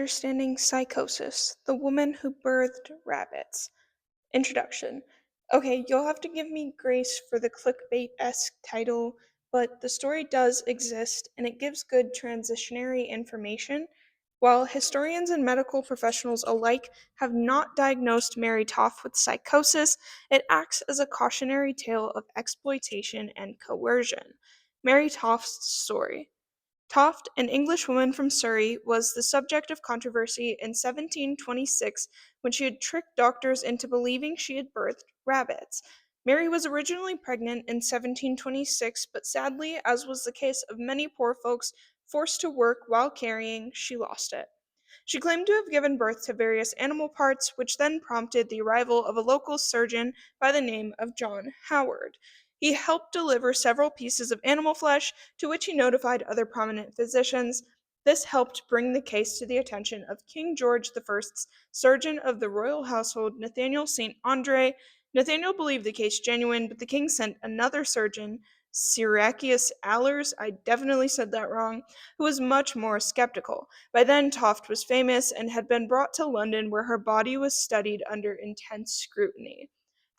Understanding Psychosis, The Woman Who Birthed Rabbits. Introduction. Okay, you'll have to give me grace for the clickbait-esque title, but the story does exist and it gives good transitionary information. While historians and medical professionals alike have not diagnosed Mary Toff with psychosis, it acts as a cautionary tale of exploitation and coercion. Mary Toff's story. Toft, an Englishwoman from Surrey, was the subject of controversy in 1726 when she had tricked doctors into believing she had birthed rabbits. Mary was originally pregnant in 1726, but sadly, as was the case of many poor folks forced to work while carrying, she lost it. She claimed to have given birth to various animal parts, which then prompted the arrival of a local surgeon by the name of John Howard. He helped deliver several pieces of animal flesh, to which he notified other prominent physicians. This helped bring the case to the attention of King George I's surgeon of the royal household, Nathaniel St. Andre. Nathaniel believed the case genuine, but the king sent another surgeon, Syracius Allers, I definitely said that wrong, who was much more skeptical. By then, Toft was famous and had been brought to London, where her body was studied under intense scrutiny.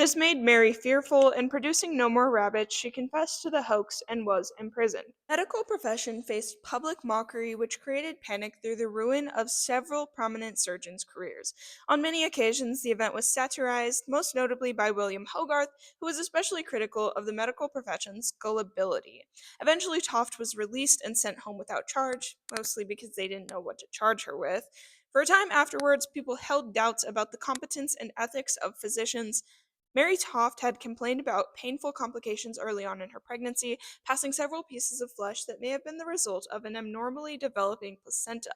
This made Mary fearful, and producing no more rabbits, she confessed to the hoax and was imprisoned. The medical profession faced public mockery, which created panic through the ruin of several prominent surgeons' careers. On many occasions, the event was satirized, most notably by William Hogarth, who was especially critical of the medical profession's gullibility. Eventually, Toft was released and sent home without charge, mostly because they didn't know what to charge her with. For a time afterwards, people held doubts about the competence and ethics of physicians. Mary Toft had complained about painful complications early on in her pregnancy, passing several pieces of flesh that may have been the result of an abnormally developing placenta.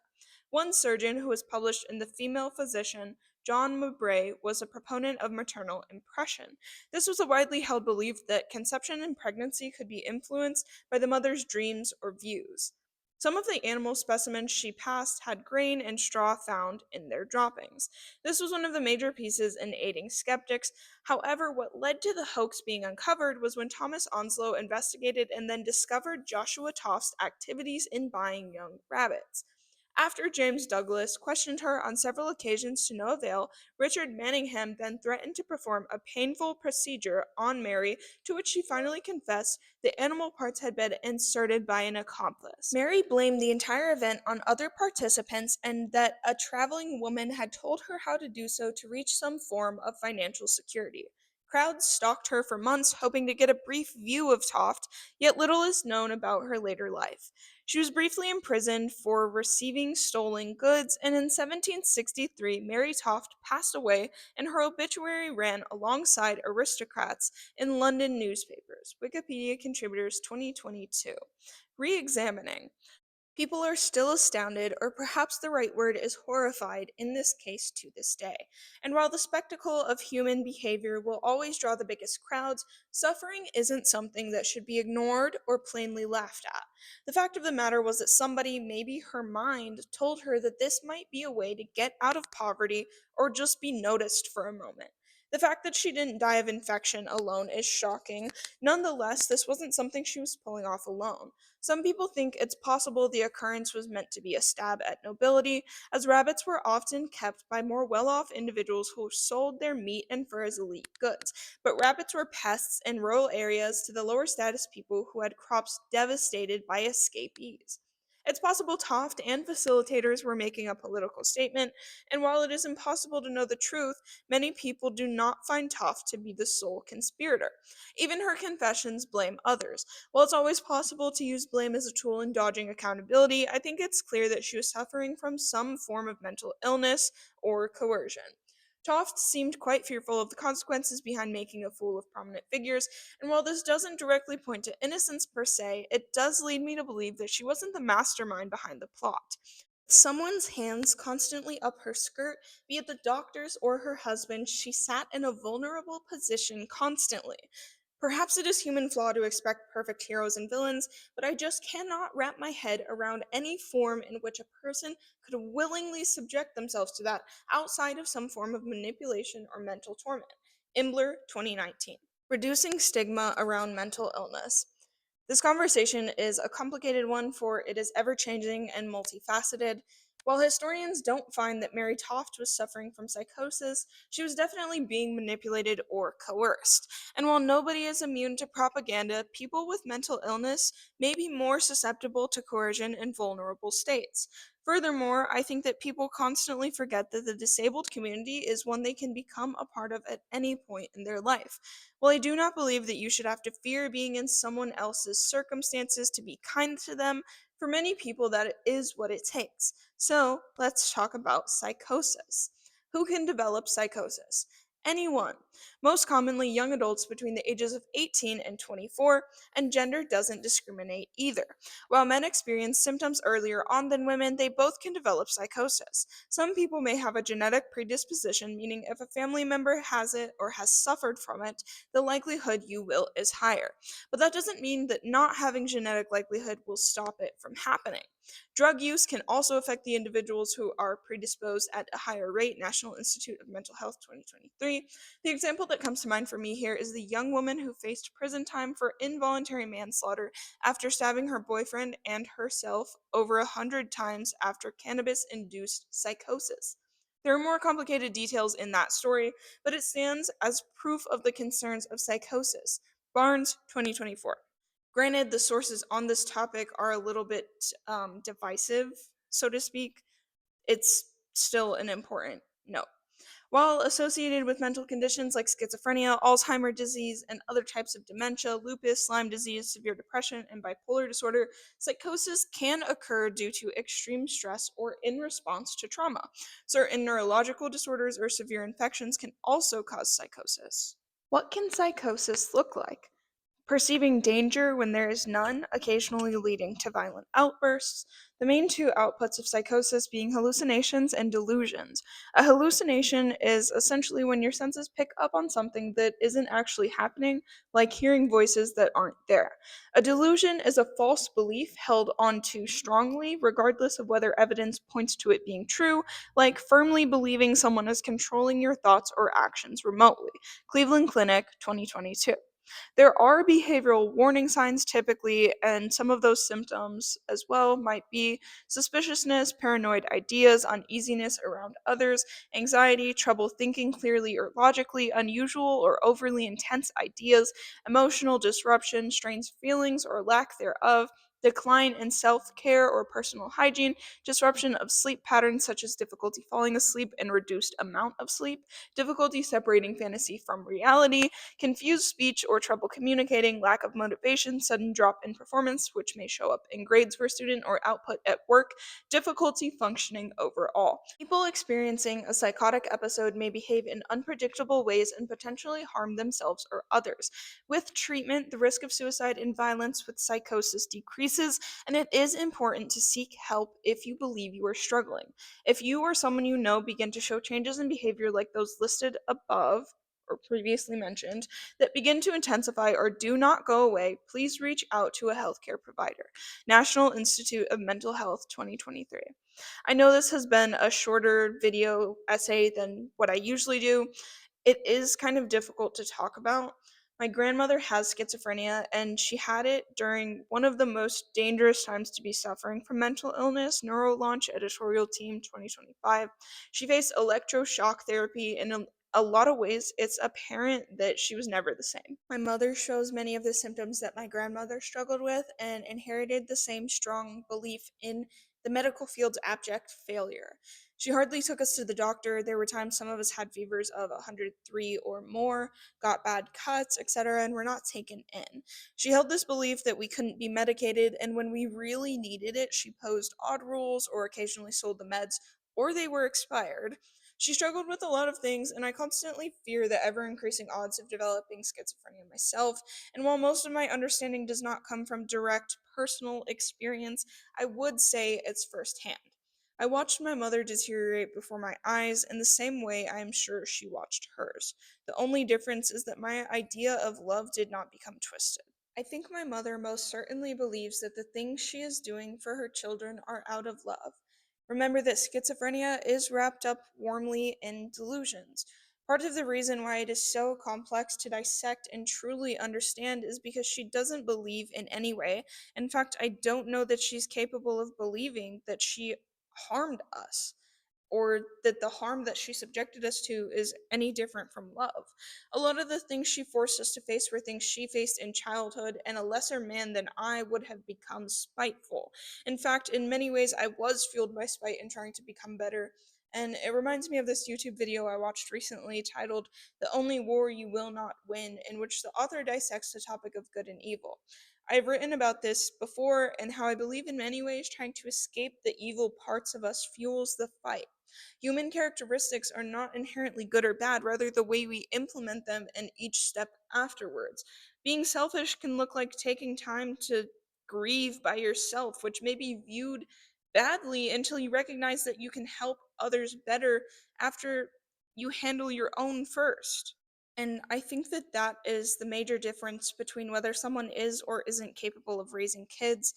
One surgeon, who was published in the Female Physician, John Mowbray, was a proponent of maternal impression. This was a widely held belief that conception and pregnancy could be influenced by the mother's dreams or views. Some of the animal specimens she passed had grain and straw found in their droppings. This was one of the major pieces in aiding skeptics. However, what led to the hoax being uncovered was when Thomas Onslow investigated and then discovered Joshua Toft's activities in buying young rabbits. After James Douglas questioned her on several occasions to no avail, Richard Manningham then threatened to perform a painful procedure on Mary, to which she finally confessed the animal parts had been inserted by an accomplice. Mary blamed the entire event on other participants and that a traveling woman had told her how to do so to reach some form of financial security. Crowds stalked her for months, hoping to get a brief view of Toft, yet little is known about her later life. She was briefly imprisoned for receiving stolen goods, and in 1763, Mary Toft passed away, and her obituary ran alongside aristocrats in London newspapers. Wikipedia Contributors 2022. Re-examining. People are still astounded, or perhaps the right word is horrified, in this case to this day. And while the spectacle of human behavior will always draw the biggest crowds, suffering isn't something that should be ignored or plainly laughed at. The fact of the matter was that somebody, maybe her mind, told her that this might be a way to get out of poverty or just be noticed for a moment. The fact that she didn't die of infection alone is shocking. Nonetheless, this wasn't something she was pulling off alone. Some people think it's possible the occurrence was meant to be a stab at nobility, as rabbits were often kept by more well-off individuals who sold their meat and fur as elite goods. But rabbits were pests in rural areas to the lower status people who had crops devastated by escapees. It's possible Toft and facilitators were making a political statement, and while it is impossible to know the truth, many people do not find Toft to be the sole conspirator. Even her confessions blame others. While it's always possible to use blame as a tool in dodging accountability, I think it's clear that she was suffering from some form of mental illness or coercion. Toft seemed quite fearful of the consequences behind making a fool of prominent figures, and while this doesn't directly point to innocence per se, it does lead me to believe that she wasn't the mastermind behind the plot. Someone's hands constantly up her skirt, be it the doctor's or her husband, she sat in a vulnerable position constantly. Perhaps it is human flaw to expect perfect heroes and villains, but I just cannot wrap my head around any form in which a person could willingly subject themselves to that outside of some form of manipulation or mental torment. Imbler, 2019. Reducing stigma around mental illness. This conversation is a complicated one, for it is ever changing and multifaceted. While historians don't find that Mary Toft was suffering from psychosis, she was definitely being manipulated or coerced. And while nobody is immune to propaganda, people with mental illness may be more susceptible to coercion in vulnerable states. Furthermore, I think that people constantly forget that the disabled community is one they can become a part of at any point in their life. While I do not believe that you should have to fear being in someone else's circumstances to be kind to them, for many people that is what it takes. So let's talk about psychosis. Who can develop psychosis? Anyone. Most commonly, young adults between the ages of 18 and 24, and gender doesn't discriminate either. While men experience symptoms earlier on than women, they both can develop psychosis. Some people may have a genetic predisposition, meaning if a family member has it or has suffered from it, the likelihood you will is higher. But that doesn't mean that not having genetic likelihood will stop it from happening. Drug use can also affect the individuals who are predisposed at a higher rate. National Institute of Mental Health 2023. The example that comes to mind for me here is the young woman who faced prison time for involuntary manslaughter after stabbing her boyfriend and herself over 100 times after cannabis induced psychosis. There are more complicated details in that story, but it stands as proof of the concerns of psychosis. Barnes, 2024. Granted, the sources on this topic are a little bit divisive, so to speak. It's still an important note. While associated with mental conditions like schizophrenia, Alzheimer's disease, and other types of dementia, lupus, Lyme disease, severe depression, and bipolar disorder, psychosis can occur due to extreme stress or in response to trauma. Certain neurological disorders or severe infections can also cause psychosis. What can psychosis look like? Perceiving danger when there is none, occasionally leading to violent outbursts. The main two outputs of psychosis being hallucinations and delusions. A hallucination is essentially when your senses pick up on something that isn't actually happening, like hearing voices that aren't there. A delusion is a false belief held onto strongly, regardless of whether evidence points to it being true, like firmly believing someone is controlling your thoughts or actions remotely. Cleveland Clinic, 2022. There are behavioral warning signs typically, and some of those symptoms as well might be suspiciousness, paranoid ideas, uneasiness around others, anxiety, trouble thinking clearly or logically, unusual or overly intense ideas, emotional disruption, strange feelings or lack thereof. Decline in self care or personal hygiene, disruption of sleep patterns such as difficulty falling asleep and reduced amount of sleep, difficulty separating fantasy from reality, confused speech or trouble communicating, lack of motivation, sudden drop in performance, which may show up in grades for a student or output at work, difficulty functioning overall. People experiencing a psychotic episode may behave in unpredictable ways and potentially harm themselves or others. With treatment, the risk of suicide and violence with psychosis decreases, and it is important to seek help if you believe you are struggling. If you or someone you know begin to show changes in behavior like those listed above, or previously mentioned, that begin to intensify or do not go away, please reach out to a healthcare provider. National Institute of Mental Health 2023. I know this has been a shorter video essay than what I usually do. It is kind of difficult to talk about. My grandmother has schizophrenia, and she had it during one of the most dangerous times to be suffering from mental illness. Neurolaunch Editorial Team 2025. She faced electroshock therapy, and in a lot of ways, it's apparent that she was never the same. My mother shows many of the symptoms that my grandmother struggled with and inherited the same strong belief in the medical field's abject failure. She hardly took us to the doctor. There were times some of us had fevers of 103 or more, got bad cuts, etc., and were not taken in. She held this belief that we couldn't be medicated, and when we really needed it, she posed odd rules or occasionally sold the meds, or they were expired. She struggled with a lot of things, and I constantly fear the ever increasing odds of developing schizophrenia myself. And while most of my understanding does not come from direct personal experience, I would say it's firsthand. I watched my mother deteriorate before my eyes in the same way I am sure she watched hers. The only difference is that my idea of love did not become twisted. I think my mother most certainly believes that the things she is doing for her children are out of love. Remember that schizophrenia is wrapped up warmly in delusions. Part of the reason why it is so complex to dissect and truly understand is because she doesn't believe in any way. In fact, I don't know that she's capable of believing that she harmed us, or that the harm that she subjected us to is any different from love. A lot of the things she forced us to face were things she faced in childhood, and a lesser man than I would have become spiteful. In fact, in many ways, I was fueled by spite and trying to become better. And it reminds me of this YouTube video I watched recently titled The Only War You Will Not Win, in which the author dissects the topic of good and evil. I've written about this before and how I believe in many ways trying to escape the evil parts of us fuels the fight. Human characteristics are not inherently good or bad, rather, the way we implement them and each step afterwards. Being selfish can look like taking time to grieve by yourself, which may be viewed badly until you recognize that you can help others better after you handle your own first. And I think that that is the major difference between whether someone is or isn't capable of raising kids.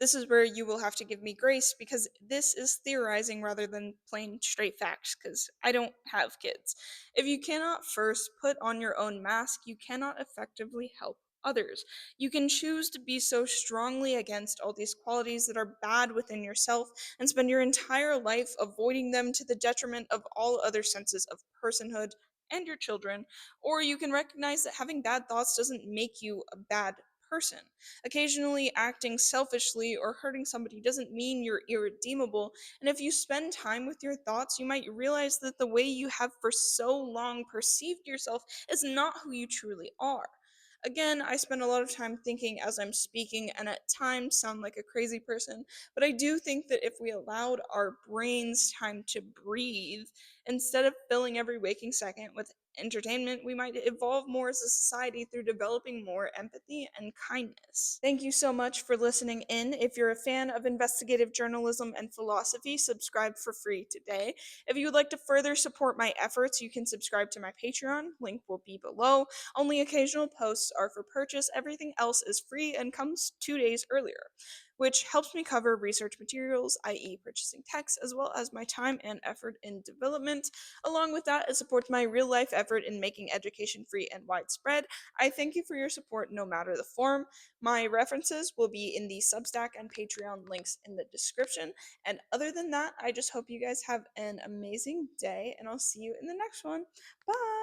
This is where you will have to give me grace because this is theorizing rather than plain straight facts, because I don't have kids. If you cannot first put on your own mask, you cannot effectively help others. You can choose to be so strongly against all these qualities that are bad within yourself and spend your entire life avoiding them to the detriment of all other senses of personhood and your children, or you can recognize that having bad thoughts doesn't make you a bad person. Occasionally, acting selfishly or hurting somebody doesn't mean you're irredeemable, and if you spend time with your thoughts, you might realize that the way you have for so long perceived yourself is not who you truly are. Again, I spend a lot of time thinking as I'm speaking, and at times sound like a crazy person, but I do think that if we allowed our brains time to breathe, instead of filling every waking second with entertainment, we might evolve more as a society through developing more empathy and kindness. Thank you so much for listening in. If you're a fan of investigative journalism and philosophy, subscribe for free today. If you would like to further support my efforts, you can subscribe to my Patreon. Link will be below. Only occasional posts are for purchase. Everything else is free and comes 2 days earlier, which helps me cover research materials, i.e., purchasing text, as well as my time and effort in development. Along with that, it supports my real life effort in making education free and widespread. I thank you for your support no matter the form. My references will be in the Substack and Patreon links in the description. And other than that, I just hope you guys have an amazing day, and I'll see you in the next one. Bye!